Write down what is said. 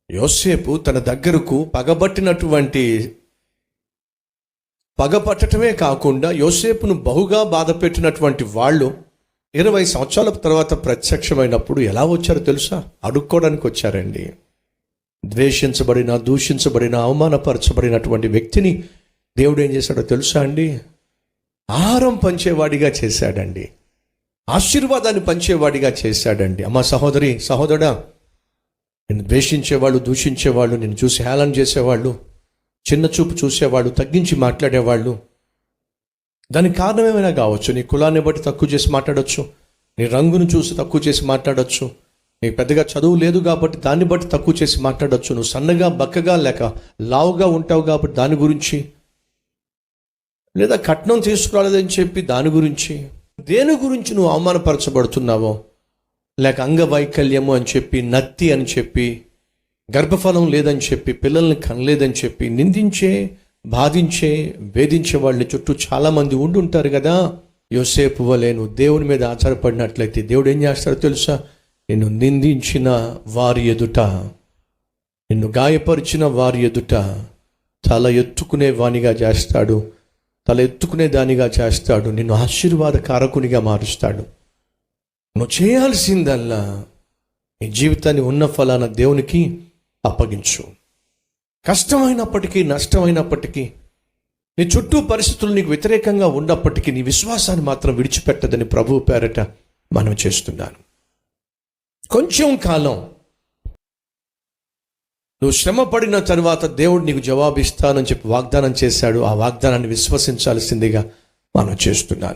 యోసేపు తన దగ్గరకు పగపట్టడమే కాకుండా యోసేపును బహుగా బాధ పెట్టినటువంటి వాళ్ళు 20 సంవత్సరాల తర్వాత ప్రత్యక్షమైనప్పుడు ఎలా వచ్చారో తెలుసా? అడుక్కోవడానికి వచ్చారండి. దూషించబడిన అవమానపరచబడినటువంటి వ్యక్తిని దేవుడు ఏం చేశాడో తెలుసా అండి? ఆహారం పంచేవాడిగా చేశాడండి. ఆశీర్వాదాన్ని పంచేవాడిగా చేశాడండి. అమ్మ సహోదరి, సహోదరుడా, నేను ద్వేషించేవాళ్ళు, దూషించేవాళ్ళు, నేను చూసి హేళన చేసేవాళ్ళు, చిన్న చూపు చూసేవాళ్ళు, తగ్గించి మాట్లాడేవాళ్ళు, దానికి కారణం ఏమైనా కావచ్చు. నీ కులాన్ని బట్టి తక్కువ చేసి మాట్లాడవచ్చు, నీ రంగును చూసి తక్కువ చేసి మాట్లాడవచ్చు, నీకు పెద్దగా చదువు లేదు కాబట్టి దాన్ని బట్టి తక్కువ చేసి మాట్లాడవచ్చు, నువ్వు సన్నగా బక్కగా లేక లావుగా ఉంటావు కాబట్టి దాని గురించి, లేదా కట్నం తీసుకురాలేదని చెప్పి దాని గురించి, దేని గురించి నువ్వు అవమానపరచబడుతున్నావో, లేక అంగవైకల్యము అని చెప్పి, నత్తి అని చెప్పి, గర్భఫలం లేదని చెప్పి, పిల్లల్ని కనలేదని చెప్పి నిందించే, బాధించే, వేధించే వాళ్ళ చుట్టూ చాలామంది ఉండుంటారు కదా. యోసేపు వలె నువ్వు దేవుని మీద ఆధారపడినట్లయితే దేవుడు ఏం చేస్తాడో తెలుసా? నిన్ను నిందించిన వారి ఎదుట, నిన్ను గాయపరిచిన వారి ఎదుట తల ఎత్తుకునే వానిగా చేస్తాడు, తల ఎత్తుకునే దానిగా చేస్తాడు, నిన్ను ఆశీర్వాదకారకునిగా మారుస్తాడు. నువ్వు చేయాల్సిందల్లా నీ జీవితాన్ని ఉన్న ఫలాన దేవునికి అప్పగించు. కష్టమైనప్పటికీ, నష్టమైనప్పటికీ, నీ చుట్టూ పరిస్థితులు నీకు వ్యతిరేకంగా ఉన్నప్పటికీ నీ విశ్వాసాన్ని మాత్రం విడిచిపెట్టదని ప్రభువు పేరట మనం చేస్తున్నాను. కొంచెం కాలం నువ్వు శ్రమ పడిన తర్వాత దేవుడు నీకు జవాబు ఇస్తానని చెప్పి వాగ్దానం చేశాడు. ఆ వాగ్దానాన్ని విశ్వసించాల్సిందిగా మనం చేస్తున్నాను.